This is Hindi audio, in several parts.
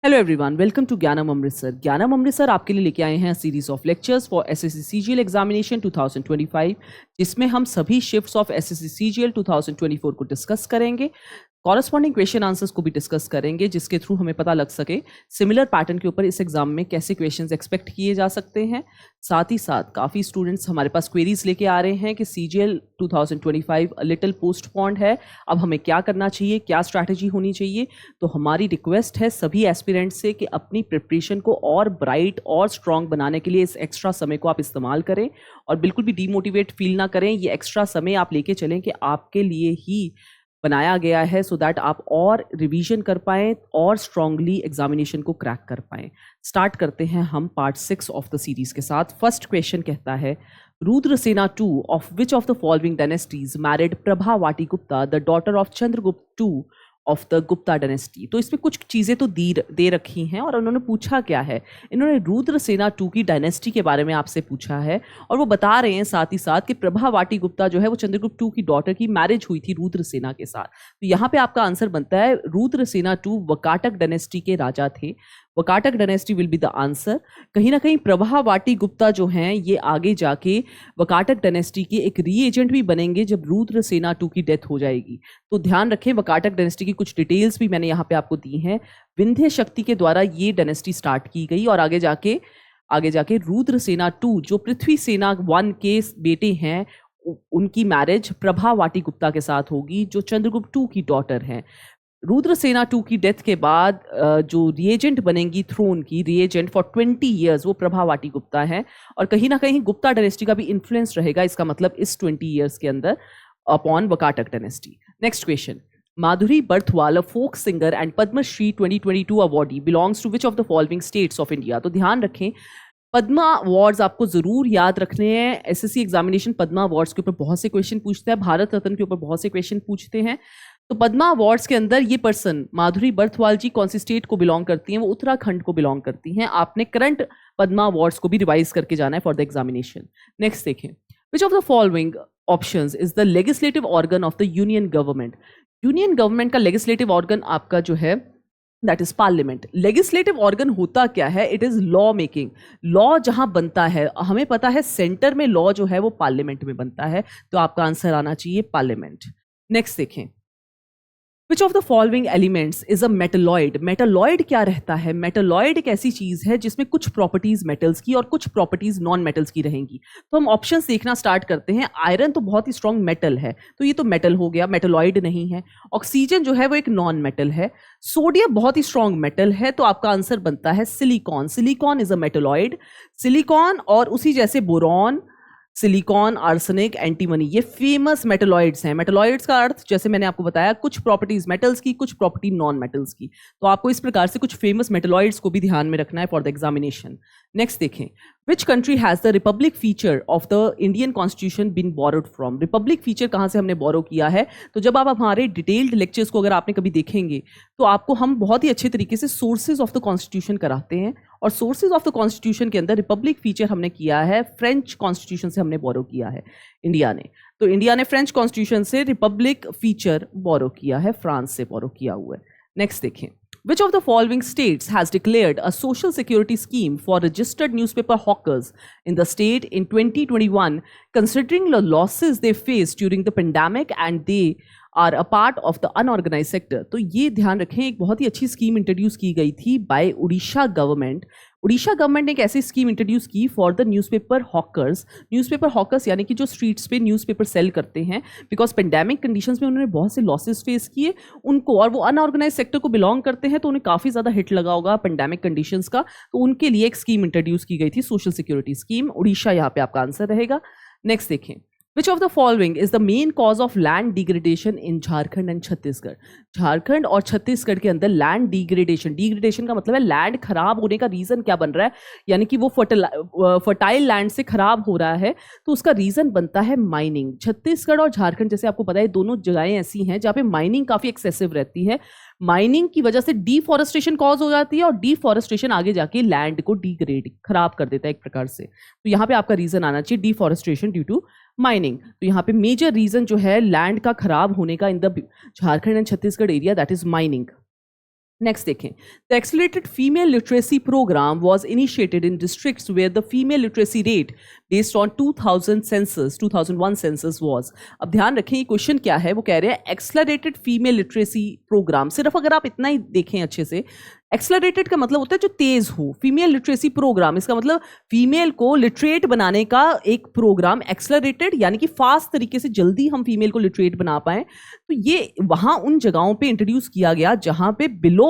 हेलो एवरीवन, वेलकम टू ज्ञानम अमृतसर। ज्ञानम अमृतसर आपके लिए लेके आए हैं series of lectures for SSC CGL examination 2025, जिसमें हम सभी शिफ्ट्स ऑफ एसएससी सीजीएल 2024 को डिस्कस करेंगे। कॉरस्पॉन्डिंग क्वेश्चन आंसर्स को भी डिस्कस करेंगे, जिसके थ्रू हमें पता लग सके सिमिलर पैटर्न के ऊपर इस एग्जाम में कैसे क्वेश्चंस एक्सपेक्ट किए जा सकते हैं। साथ ही साथ काफ़ी स्टूडेंट्स हमारे पास क्वेरीज लेके आ रहे हैं कि सीजीएल 2025 लिटिल पोस्टपोन्ड है, अब हमें क्या करना चाहिए, क्या स्ट्रैटेजी होनी चाहिए। तो हमारी रिक्वेस्ट है सभी एस्पिरेंट्स से कि अपनी प्रिपरेशन को और ब्राइट और स्ट्रॉन्ग बनाने के लिए इस एक्स्ट्रा समय को आप इस्तेमाल करें और बिल्कुल भी डीमोटिवेट फील ना करें। ये एक्स्ट्रा समय आप लेके चलें कि आपके लिए ही बनाया गया है, सो दैट आप और रिवीजन कर पाएँ और स्ट्रांगली एग्जामिनेशन को क्रैक कर पाएँ। स्टार्ट करते हैं हम पार्ट 6 ऑफ द सीरीज के साथ। फर्स्ट क्वेश्चन कहता है, Rudrasena II of which of the following dynasties married Prabhavati Gupta the daughter of Chandragupta II of the Gupta dynasty. तो इसमें कुछ चीज़ें तो दे रखी हैं और उन्होंने पूछा क्या है, इन्होंने रुद्रसेना II की डायनेस्टी के बारे में आपसे पूछा है और वो बता रहे हैं साथ ही साथ कि प्रभावाटी गुप्ता जो है वो चंद्रगुप्त II की डॉटर की मैरिज हुई थी रुद्रसेना के साथ। तो यहाँ पे आपका आंसर बनता है रुद्रसेना II वकाटक डायनेस्टी के राजा थे। Vakataka dynasty will be the answer. कहीं ना कहीं प्रभावाटी गुप्ता जो हैं ये आगे जाके वकाटक डायनेस्टी के एक रीएजेंट भी बनेंगे जब रुद्रसेना II की डेथ हो जाएगी। तो ध्यान रखें, वकाटक डायनेस्टी की कुछ डिटेल्स भी मैंने यहाँ पे आपको दी हैं। विंध्य शक्ति के द्वारा ये डायनेस्टी स्टार्ट की गई और आगे जाके रुद्रसेना II जो पृथ्वी सेना I के बेटे हैं, उनकी मैरिज प्रभावाटी गुप्ता के साथ होगी जो चंद्रगुप्त II की डॉटर हैं। रुद्रसेना II की डेथ के बाद जो रिएजेंट बनेंगी थ्रोन की रिएजेंट फॉर 20 ईयर्स वो प्रभावाटी गुप्ता है और कहीं ना कहीं गुप्ता डायनेस्टी का भी इन्फ्लुएंस रहेगा, इसका मतलब इस 20 ईयर्स के अंदर upon Vakataka dynasty. Next question, Madhuri Barthwal, a folk singer and Padmashri 2022 awardee, belongs to which of the following states of India. तो ध्यान रखें, पद्मा अवार्ड्स आपको जरूर याद रखने हैं। एसएससी एग्जामिनेशन पद्मा अवार्ड्स के ऊपर बहुत से क्वेश्चन पूछता है, भारत रत्न के ऊपर बहुत से क्वेश्चन पूछते हैं। तो पद्मा अवार्ड्स के अंदर ये पर्सन माधुरी बर्थवाल जी कौन सी स्टेट को बिलोंग करती हैं, वो उत्तराखंड को बिलोंग करती हैं। आपने करंट पद्मा अवार्ड्स को भी रिवाइज करके जाना है फॉर द एग्जामिनेशन। नेक्स्ट देखें, विच of the following options is the legislative organ of the union government. Union government का लेजिस्लेटिव ऑर्गन आपका जो है that is parliament. Legislative organ होता क्या है, it is law making. Law जहां बनता है, हमें पता है सेंटर में लॉ जो है वो पार्लियामेंट में बनता है, तो आपका आंसर आना चाहिए पार्लियामेंट। नेक्स्ट देखें, विच of the following elements is a metalloid. Metalloid क्या रहता है, मेटलॉइड एक ऐसी चीज है जिसमें कुछ प्रॉपर्टीज मेटल्स की और कुछ प्रॉपर्टीज नॉन मेटल्स की रहेंगी। तो हम ऑप्शंस देखना स्टार्ट करते हैं। आयरन तो बहुत ही स्ट्रॉन्ग मेटल है, तो ये तो मेटल हो गया, मेटलॉइड नहीं है। ऑक्सीजन जो है वो एक नॉन मेटल है। सोडियम बहुत ही स्ट्रॉन्ग मेटल है, तो आपका आंसर बनता है silicon. Silicon is a metalloid. Silicon और उसी जैसे बोरॉन, सिलिकॉन, आर्सेनिक, एंटीमनी, ये फेमस मेटलॉइड्स हैं। मेटलॉइड्स का अर्थ जैसे मैंने आपको बताया, कुछ प्रॉपर्टीज मेटल्स की, कुछ प्रॉपर्टी नॉन मेटल्स की। तो आपको इस प्रकार से कुछ फेमस मेटलॉइड्स को भी ध्यान में रखना है फॉर द एग्जामिनेशन। नेक्स्ट देखें, which country has the republic feature of the Indian constitution been borrowed from. Republic feature कहाँ से हमने बोरो किया है, तो जब आप हमारे डिटेल्ड लेक्चर्स को अगर आपने कभी देखेंगे तो आपको हम बहुत ही अच्छे तरीके से सोर्सेज ऑफ द कॉन्स्टिट्यूशन कराते हैं और सोर्सेज ऑफ द कॉन्स्टिट्यूशन के अंदर रिपब्लिक फीचर हमने किया है फ्रेंच कॉन्स्टिट्यूशन से हमने बोरो किया है इंडिया ने। तो इंडिया ने फ्रेंच कॉन्स्टिट्यूशन से रिपब्लिक फीचर बोरो किया है, फ्रांस से बोरो किया हुआ है। नेक्स्ट देखें, which of the following states has declared a social security scheme for registered newspaper hawkers in the state in 2021, considering the losses they faced during the pandemic and they are a part of the unorganized sector। तो ये ध्यान रखें, एक बहुत ही अच्छी स्कीम इंट्रोड्यूस की गई थी by Orissa government. Orissa government ने एक ऐसी स्कीम इंट्रोड्यूस की for the newspaper hawkers. Newspaper hawkers यानी कि जो स्ट्रीट्स पे न्यूज़पेपर सेल करते हैं, बिकॉज पेंडेमिक कंडीशंस में उन्होंने बहुत से लॉसेस फेस किए उनको, और वो अनऑर्गेनाइज सेक्टर को बिलोंग करते हैं, तो उन्हें काफ़ी ज़्यादा हिट लगा होगा पेंडेमिक कंडीशंस का। तो उनके लिए एक स्कीम इंट्रोड्यूस की गई थी, सोशल सिक्योरिटी स्कीम। उड़ीसा यहाँ पे आपका आंसर रहेगा। नेक्स्ट देखें, Which of the following is the main cause of land degradation in Jharkhand and Chhattisgarh. Jharkhand और छत्तीसगढ़ के अंदर लैंड डिग्रेडेशन का मतलब है लैंड खराब होने का रीजन क्या बन रहा है, यानी कि वो फर्टाइल लैंड से खराब हो रहा है, तो उसका रीजन बनता है माइनिंग। छत्तीसगढ़ और झारखंड जैसे आपको पता है दोनों जगहें ऐसी हैं जहाँ पे माइनिंग काफी एक्सेसिव रहती है। माइनिंग की वजह से डिफॉरेस्टेशन कॉज हो जाती है और डिफॉरेस्टेशन आगे जाके लैंड को डिग्रेड खराब कर देता है एक प्रकार से। तो यहाँ पे आपका रीजन आना चाहिए डिफॉरेस्टेशन ड्यू टू माइनिंग। तो यहाँ पे मेजर रीजन जो है लैंड का खराब होने का in the Jharkhand and Chhattisgarh area, that is mining. Next देखें, the accelerated female literacy programme was initiated in districts where the female literacy rate based on 2001 census was. अब ध्यान रखें ये क्वेश्चन क्या है, वो कह रहे हैं एक्सेलरेटेड फीमेल लिटरेसी प्रोग्राम। सिर्फ अगर आप इतना ही देखें अच्छे से, एक्सेलरेटेड का मतलब होता है जो तेज हो, फीमेल लिटरेसी प्रोग्राम इसका मतलब फीमेल को लिटरेट बनाने का एक प्रोग्राम, एक्सेलरेटेड यानी कि फास्ट तरीके से जल्दी हम फीमेल को लिटरेट बना पाए। तो ये वहां उन जगहों पे इंट्रोड्यूस किया गया जहां पे बिलो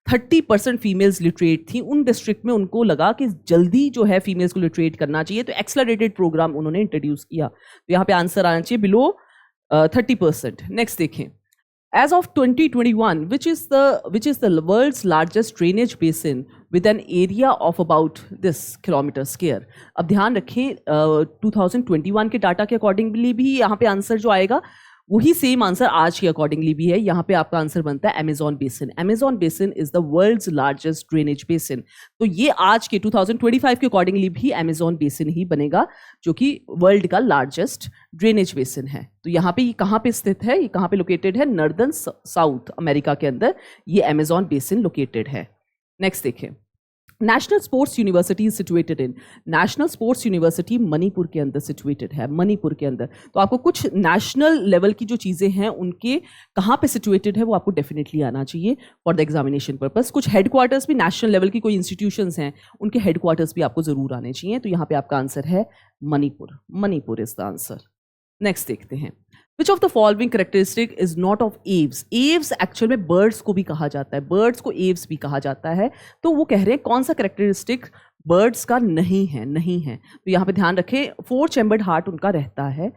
30% फीमेल्स लिटरेट थी। उन डिस्ट्रिक्ट में उनको लगा कि जल्दी जो है फीमेल्स को लिटरेट करना चाहिए, तो एक्सेलरेटेड प्रोग्राम उन्होंने इंट्रोड्यूस किया। तो यहाँ पे आंसर आना चाहिए बिलो 30%। नेक्स्ट देखें, as of 2021, which is the world's largest drainage basin with an area of about this kilometer square। अब ध्यान रखें 2021 के डाटा के अकॉर्डिंगली भी यहाँ पे आंसर जो आएगा वही सेम आंसर आज के अकॉर्डिंगली भी है। यहाँ पे आपका आंसर बनता है Amazon basin. Amazon basin is the world's largest drainage basin. तो ये आज के 2025 के अकॉर्डिंगली भी अमेजॉन बेसिन ही बनेगा जो कि वर्ल्ड का लार्जेस्ट ड्रेनेज बेसिन है। तो यहाँ पे ये कहाँ पे स्थित है, ये कहाँ पे लोकेटेड है, नॉर्दर्न साउथ अमेरिका के अंदर ये अमेजॉन बेसिन लोकेटेड है। नेक्स्ट देखें, national sports university is situated in, national sports university Manipur के अंदर सिचुएटेड है, मणिपुर के अंदर। तो आपको कुछ नेशनल लेवल की जो चीज़ें हैं उनके कहाँ पे सिचुएटेड है वो आपको डेफिनेटली आना चाहिए फॉर द एग्जामिनेशन पर्पस। कुछ हेडक्वार्टर्स भी नेशनल लेवल की कोई इंस्टीट्यूशंस हैं उनके हेडक्वार्टर्स भी आपको ज़रूर आने चाहिए। तो यहाँ पे आपका आंसर है Manipur, Manipur is the answer. Next देखते हैं, Which of the following characteristic is not of aves? Aves actual में बर्ड्स को भी कहा जाता है, बर्ड्स को एव्स भी कहा जाता है। तो वो कह रहे हैं कौन सा कैरेक्टरिस्टिक बर्ड्स का नहीं है, नहीं है। तो यहाँ पे ध्यान रखें 4 चैम्बर्ड हार्ट उनका रहता है।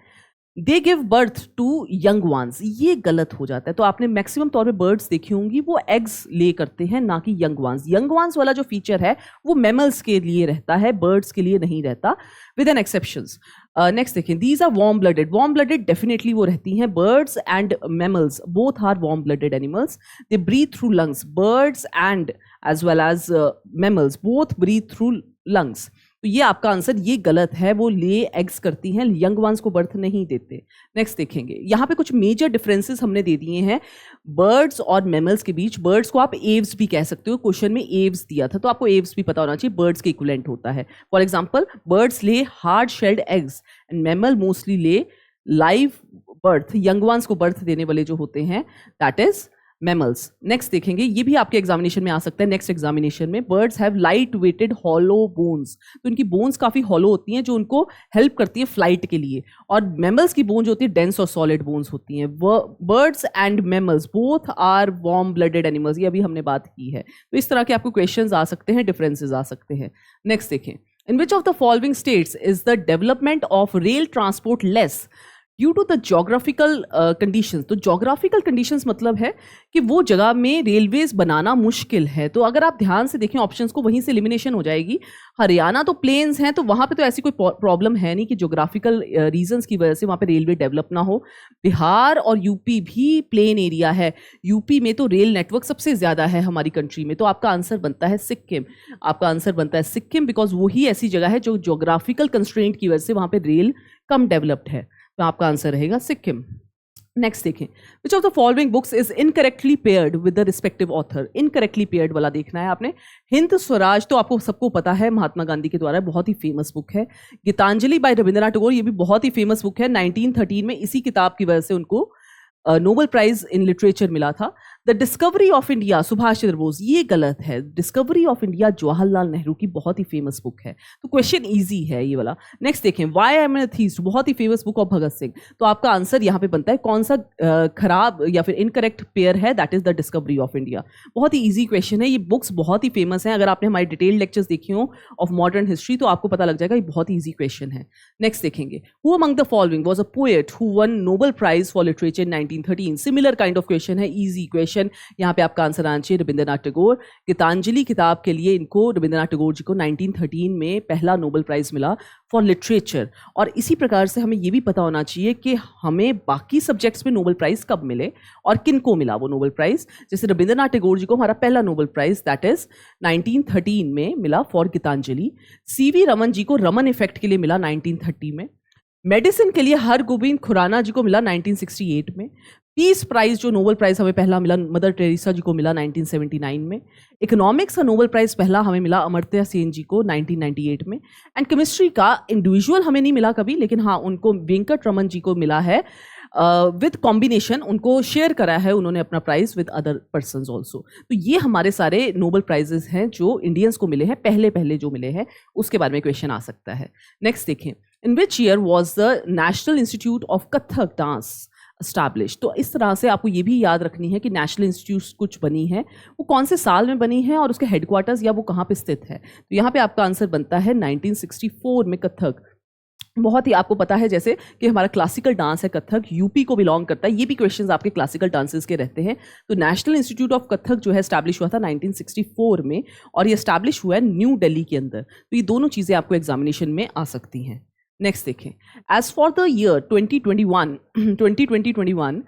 They give birth to young ones, ये गलत हो जाता है। तो आपने मैक्सिमम तौर पे बर्ड्स देखी होंगी वो एग्स ले करते हैं ना कि यंग वंस। यंग वंस वाला जो फीचर है वो मैमल्स के लिए रहता है, बर्ड्स के लिए नहीं रहता, विद एन एक्सेप्शंस। नेक्स्ट देखें, these are warm blooded. Warm blooded definitely वो रहती हैं, birds and mammals both are warm blooded animals. They breathe through lungs, birds and as well as mammals both breathe through lungs. तो ये आपका आंसर ये गलत है, वो ले एग्स करती हैं, यंग वंस को बर्थ नहीं देते। नेक्स्ट देखेंगे, यहाँ पे कुछ मेजर डिफरेंसेस हमने दे दिए हैं बर्ड्स और मैमल्स के बीच। बर्ड्स को आप एव्स भी कह सकते हो, क्वेश्चन में एव्स दिया था तो आपको एव्स भी पता होना चाहिए, बर्ड्स के इक्विवेलेंट होता है। फॉर एग्जांपल, बर्ड्स ले hard shelled eggs and mammal mostly ले लाइव बर्थ, यंग वंस को बर्थ देने वाले जो होते हैं दैट इज मैमल्स। नेक्स्ट देखेंगे, ये भी आपके एग्जामिनेशन में आ सकता है। नेक्स्ट एग्जामिनेशन में, birds have light weighted hollow bones, तो इनकी बोन्स काफी हॉलो होती हैं जो उनको हेल्प करती है फ्लाइट के लिए। और मैमल्स की बोन्स होती है डेंस और सॉलिड बोन्स होती हैं। Birds and mammals both are warm blooded animals, ये अभी हमने बात की है। तो इस तरह के आपको क्वेश्चंस आ सकते हैं, डिफरेंसेस आ सकते हैं। नेक्स्ट देखें, in which of the following states is the development of rail transport less due to the geographical conditions. तो जोग्राफिकल कंडीशंस मतलब है कि वो जगह में रेलवेज बनाना मुश्किल है। तो अगर आप ध्यान से देखें ऑप्शंस को, वहीं से एलिमिनेशन हो जाएगी। हरियाणा तो प्लेन्स हैं तो वहाँ पे तो ऐसी कोई प्रॉब्लम है नहीं कि जोग्राफिकल रीजंस की वजह से वहाँ पे रेलवे डेवलप ना हो। बिहार और यूपी भी प्लेन एरिया है, यूपी में तो रेल नेटवर्क सबसे ज़्यादा है हमारी कंट्री में। तो आपका आंसर बनता है सिक्किम, आपका आंसर बनता है सिक्किम, बिकॉज वही ऐसी जगह है जो जोग्राफिकल कंस्ट्रेंट की वजह से वहाँ पे रेल कम डेवलप्ड है। तो आपका आंसर रहेगा सिक्किम। नेक्स्ट देखें, विच of the following books is incorrectly paired with the respective author. Incorrectly paired वाला देखना है आपने। हिंद स्वराज तो आपको सबको पता है, महात्मा गांधी के द्वारा बहुत ही फेमस बुक है। गीतांजलि बाय रविंद्रनाथ टैगोर, ये भी बहुत ही फेमस बुक है। 1913 में इसी किताब की वजह से उनको नोबेल प्राइज इन लिटरेचर मिला था। The discovery of India Subhash Chandra Bose, ये गलत है। Discovery of India Jawaharlal Nehru की बहुत ही फेमस बुक है। तो क्वेश्चन इजी है ये वाला। नेक्स्ट देखें, why I am an atheist, बहुत ही famous book of Bhagat Singh. तो आपका आंसर यहाँ पे बनता है कौन सा खराब या फिर इनकरेक्ट पेयर है, that is the discovery of India. बहुत ही ईजी क्वेश्चन है, ये बुक्स बहुत ही फेमस हैं। अगर आपने हमारे डिटेल्ड लेक्चर्स देखे हो ऑफ मॉडर्न हिस्ट्री तो आपको पता लग जाएगा, ये बहुत ही ईजी क्वेश्चन है। नेक्स्ट देखेंगे, who among the following was a poet who won Nobel prize for literature in 1913। Similar kind of question है, ईजी क्वेश्चन। यहाँ पे आपका आंसर आना चाहिए रविंद्रनाथ टैगोर। गीतांजलि किताब के लिए इनको, रविंद्रनाथ टैगोर जी को 1913 में पहला नोबेल प्राइज मिला फॉर लिटरेचर। और इसी प्रकार से हमें ये भी पता होना चाहिए कि हमें बाकी सब्जेक्ट्स में नोबेल प्राइज कब मिले और किन को मिला वो नोबेल प्राइज। जैसे रविंद्रनाथ टैगोर जी को हमारा पहला नोबेल प्राइज दैट इज 1913 में मिला फॉर गीतांजलि। सीवी रमन जी को रमन इफेक्ट के लिए मिला 1930 में। मेडिसिन के लिए हरगोबिंद खुराना जी को मिला 1968 में। पीस प्राइज जो नोबेल प्राइज हमें पहला मिला मदर टेरेसा जी को मिला 1979 में। इकोनॉमिक्स का नोबेल प्राइज पहला हमें मिला अमर्त्य सेन जी को 1998 में। एंड केमिस्ट्री का इंडिविजुअल हमें नहीं मिला कभी, लेकिन हाँ उनको वेंकट रमन जी को मिला है विद कॉम्बिनेशन, उनको शेयर करा है उन्होंने अपना prize with other persons also. तो ये हमारे सारे नोबेल प्राइजेस हैं जो इंडियंस को मिले हैं, पहले पहले जो मिले हैं उसके बारे में क्वेश्चन आ सकता है। नेक्स्ट देखें, in which year was the national institute of Kathak dance establish. तो इस तरह से आपको ये भी याद रखनी है कि नेशनल इंस्टीट्यूट कुछ बनी है, वो कौन से साल में बनी है और उसके हेडक्वार्टर्स या वो कहाँ पे स्थित है। तो यहाँ पे आपका आंसर बनता है 1964 में। कथक बहुत ही आपको पता है जैसे कि हमारा क्लासिकल डांस है कथक, यूपी को बिलोंग करता है, ये भी क्वेश्चंस आपके क्लासिकल डांसेस के रहते हैं। तो नेशनल इंस्टीट्यूट ऑफ कथक जो है एस्टैब्लिश हुआ था 1964 में और ये एस्टैब्लिश हुआ है न्यू दिल्ली के अंदर। तो ये दोनों चीज़ें आपको एग्जामिनेशन में आ सकती हैं। नेक्स्ट देखें, as for the year 2021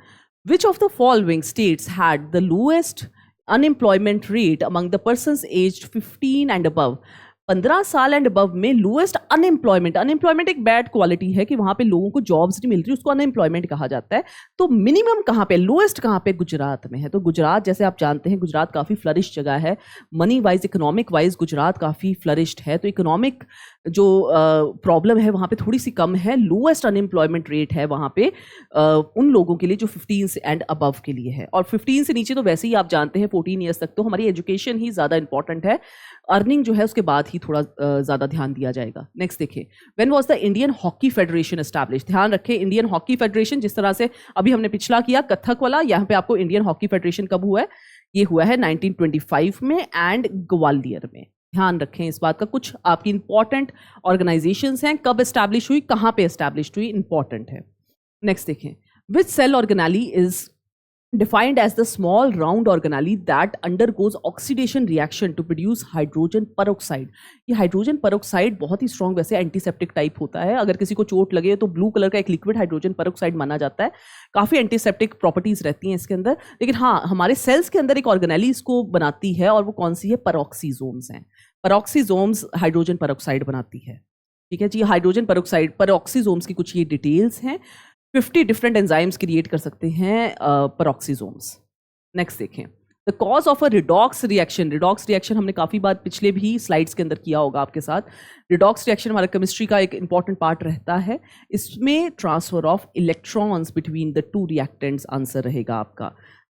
which of the following states had the lowest unemployment rate among the persons aged 15 and above. 15 साल एंड अबव में लोएस्ट अनएम्प्लॉयमेंट, अनएम्प्लॉयमेंट एक बैड क्वालिटी है कि वहां पे लोगों को जॉब्स नहीं मिल रही, उसको अनएम्प्लॉयमेंट कहा जाता है। तो मिनिमम कहाँ पे, लोएस्ट कहाँ पे, गुजरात में है। तो गुजरात जैसे आप जानते हैं गुजरात काफ़ी फ्लरिश जगह है, money wise economic wise Gujarat काफ़ी फ्लरिश्ड है। तो इकोनॉमिक जो प्रॉब्लम है वहाँ पे थोड़ी सी कम है, लोएस्ट अनएम्प्लॉयमेंट रेट है वहाँ पे उन लोगों के लिए जो 15 से एंड अबव के लिए है। और 15 से नीचे तो वैसे ही आप जानते हैं 14 ईयर्स तक तो हमारी एजुकेशन ही ज़्यादा इंपॉर्टेंट है, अर्निंग जो है उसके बाद ही थोड़ा ज़्यादा ध्यान दिया जाएगा। नेक्स्ट देखिए, when was the Indian hockey federation establish. ध्यान रखें इंडियन हॉकी फेडरेशन, जिस तरह से अभी हमने पिछला किया कथक वाला, यहाँ पे आपको इंडियन हॉकी फेडरेशन कब हुआ है, ये हुआ है 1925 में एंड ग्वालियर में। ध्यान रखें इस बात का, कुछ आपकी इंपॉर्टेंट ऑर्गेनाइजेशंस हैं, कब एस्टैब्लिश हुई, कहाँ पे एस्टैब्लिश हुई, इंपॉर्टेंट है। नेक्स्ट देखें, which cell organelle is defined as the small round organelle that undergoes oxidation reaction to produce hydrogen peroxide। ये हाइड्रोजन peroxide बहुत ही स्ट्रॉन्ग वैसे एंटीसेप्टिक टाइप होता है, अगर किसी को चोट लगे तो ब्लू कलर का एक लिक्विड हाइड्रोजन peroxide माना जाता है, काफ़ी एंटीसेप्टिक प्रॉपर्टीज रहती हैं इसके अंदर। लेकिन हाँ हमारे सेल्स के अंदर एक ऑर्गेनाली इसको बनाती है और वो कौन सी है, पेरोक्सीजोम्स हैं। पेरोक्सीजोम्स हाइड्रोजन peroxide बनाती है। ठीक है जी, हाइड्रोजन peroxide पेरोक्सीजोम्स की कुछ ये डिटेल्स हैं। 50 डिफरेंट एंजाइम्स क्रिएट कर सकते हैं पेरोक्सीजोम्स। नेक्स्ट देखें, the cause of a redox reaction. Redox reaction हमने काफ़ी बार पिछले भी स्लाइड्स के अंदर किया होगा आपके साथ। रिडॉक्स रिएक्शन हमारा केमिस्ट्री का एक इंपॉर्टेंट पार्ट रहता है, इसमें transfer of electrons between the two reactants answer रहेगा आपका,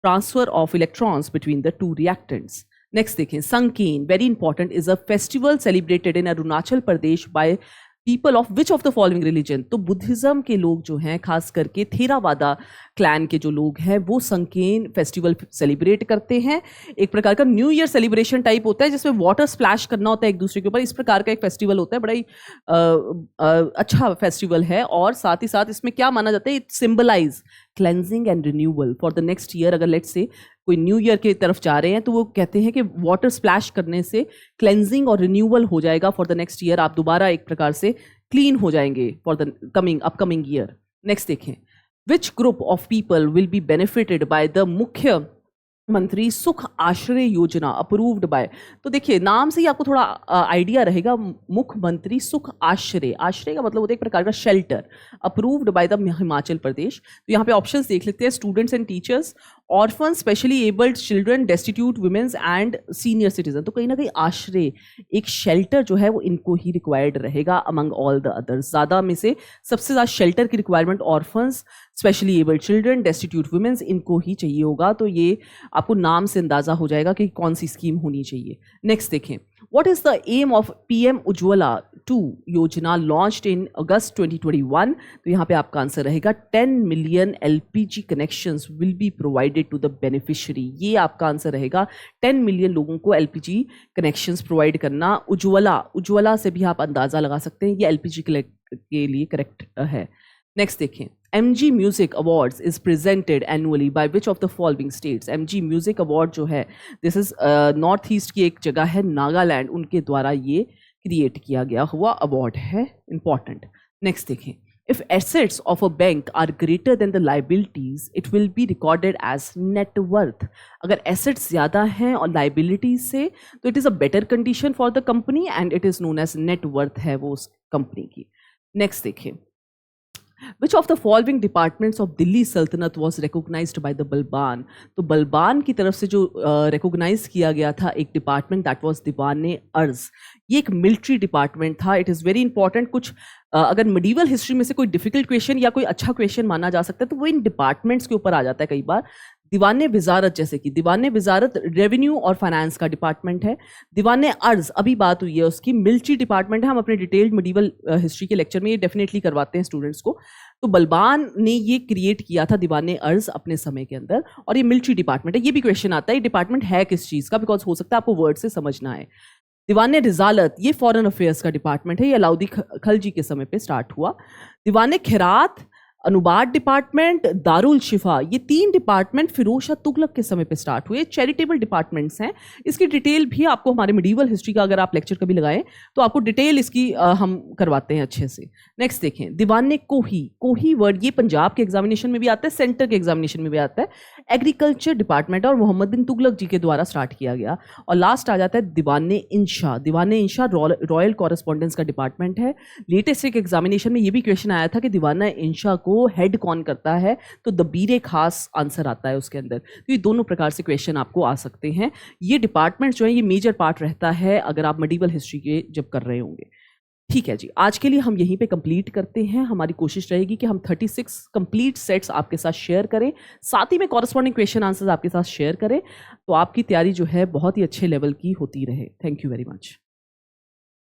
transfer of electrons between the two reactants. Next देखें, Sangken very important is a festival celebrated in Arunachal Pradesh by people of which of the following religion. तो बुद्धिज्म के लोग जो हैं, खास करके थेरावादा क्लैन के जो लोग हैं, वो संकेन फेस्टिवल सेलिब्रेट करते हैं। एक प्रकार का न्यू ईयर सेलिब्रेशन टाइप होता है जिसमें वाटर स्प्लैश करना होता है एक दूसरे के ऊपर, इस प्रकार का एक फेस्टिवल होता है, बड़ा ही अच्छा फेस्टिवल है। और साथ ही साथ इसमें क्या माना जाता है, it symbolise cleansing and renewal for the next year. अगर लेट्स से कोई न्यू ईयर की तरफ जा रहे हैं तो वो कहते हैं कि वाटर स्प्लैश करने से क्लेंजिंग और रिन्यूअल हो जाएगा फॉर द नेक्स्ट ईयर, आप दोबारा एक प्रकार से क्लीन हो जाएंगे for the upcoming year. Next देखें, which group of people will be benefited by the Mukhya Mantri सुख आश्रय योजना अप्रूव्ड बाय। तो देखिए नाम से ही आपको थोड़ा आइडिया रहेगा, मुख्यमंत्री सुख आश्रय, आश्रय का मतलब होता है एक प्रकार का shelter, approved by the Himachal Pradesh. तो यहाँ पे ऑप्शंस देख लेते हैं, students and teachers, orphan, specially abled children, destitute womens and senior citizen. तो कहीं ना कहीं आश्रय एक शेल्टर जो है वो इनको ही रिक्वायर्ड रहेगा अमंग ऑल द अदर्स। ज़्यादा में से सबसे ज़्यादा शेल्टर की requirement orphans, specially abled children, destitute womens, इनको ही चाहिए होगा। तो ये आपको नाम से अंदाज़ा हो जाएगा कि कौन सी स्कीम होनी चाहिए। नेक्स्ट देखें, what is the aim of PM Ujjwala 2 Yojana launched in अगस्त 2021। तो यहाँ पे आपका आंसर रहेगा 10 million LPG connections will be provided to the beneficiary. ये आपका आंसर रहेगा, 10 मिलियन लोगों को LPG कनेक्शंस प्रोवाइड करना। उज्ज्वला से भी आप अंदाज़ा लगा सकते हैं, ये LPG के लिए करेक्ट है। नेक्स्ट देखें, MG music awards is presented annually by which of the following states. MG music award जो है दिस इज नॉर्थ ईस्ट की एक जगह है नागालैंड, उनके द्वारा ये क्रिएट किया गया हुआ अवार्ड है, इंपॉर्टेंट। नेक्स्ट देखें, if assets of a bank are greater than the liabilities it will be recorded as net. अगर एसेट्स ज़्यादा हैं और लाइबिलिटीज से तो it is a better condition for the company and it is known as net है वो उस कंपनी की। नेक्स्ट देखें, Which of the following departments of Delhi सल्तनत was recognized by the Balban? तो बलबान की तरफ से जो रिकॉग्नाइज किया गया था एक डिपार्टमेंट, दैट वाज दीवान अर्ज। ये एक मिलिट्री डिपार्टमेंट था। It is very important. कुछ अगर मिडीवल हिस्ट्री में से कोई डिफिकल्ट क्वेश्चन या कोई अच्छा क्वेश्चन माना जा सकता है तो वो इन डिपार्टमेंट्स के ऊपर आ जाता है कई बार। दीवान विजारत, जैसे कि दीवान विजारत रेवेन्यू और फाइनेंस का डिपार्टमेंट है। दीवान अर्ज अभी बात हुई है उसकी, मिलिट्री डिपार्टमेंट है। हम अपने डिटेल्ड मिडीवल हिस्ट्री के लेक्चर में ये डेफिनेटली करवाते हैं स्टूडेंट्स को। तो बलबान ने ये क्रिएट किया था दीवान अर्ज अपने समय के अंदर, और ये मिलिट्री डिपार्टमेंट है। ये भी क्वेश्चन आता है ये डिपार्टमेंट है किस चीज़ का, बिकॉज हो सकता है आपको वर्ड से समझना है। दीवान रिजालत ये फॉरेन अफेयर्स का डिपार्टमेंट है। ये अलाउद्दीन खलजी के समय पे स्टार्ट हुआ। दीवान खैरात अनुबाद डिपार्टमेंट, दारुल शिफा, ये 3 डिपार्टमेंट फिरोज शाह तुगलक के समय पे स्टार्ट हुए। चैरिटेबल डिपार्टमेंट्स हैं। इसकी डिटेल भी आपको हमारे मिडीवल हिस्ट्री का अगर आप लेक्चर कभी लगाएं तो आपको डिटेल इसकी हम करवाते हैं अच्छे से। नेक्स्ट देखें, दीवान कोही। कोही वर्ड ये पंजाब के एग्जामिनेशन में भी आता है, सेंटर के एग्जामिनेशन में भी आता है। एग्रीकल्चर डिपार्टमेंट और मोहम्मद बिन तुगलक जी के द्वारा स्टार्ट किया गया। और लास्ट आ जाता है दीवान इंशा। दीवान इंशा रॉयल कॉरेस्पॉन्डेंस का डिपार्टमेंट है। लेटेस्ट एक एग्जामिनेशन में ये भी क्वेश्चन आया था कि दीवान इंशा को हेड कौन करता है, तो दबीर खास आंसर आता है उसके अंदर। तो ये दोनों प्रकार से क्वेश्चन आपको आ सकते हैं। ये डिपार्टमेंट जो है ये मेजर पार्ट रहता है अगर आप मिडीवल हिस्ट्री के जब कर रहे होंगे। ठीक है जी, आज के लिए हम यहीं पे कंप्लीट करते हैं। हमारी कोशिश रहेगी कि हम 36 कंप्लीट सेट्स आपके साथ शेयर करें, साथ ही में कॉरेस्पॉन्डिंग क्वेश्चन आंसर्स आपके साथ शेयर करें, तो आपकी तैयारी जो है बहुत ही अच्छे लेवल की होती रहे। Thank you very much.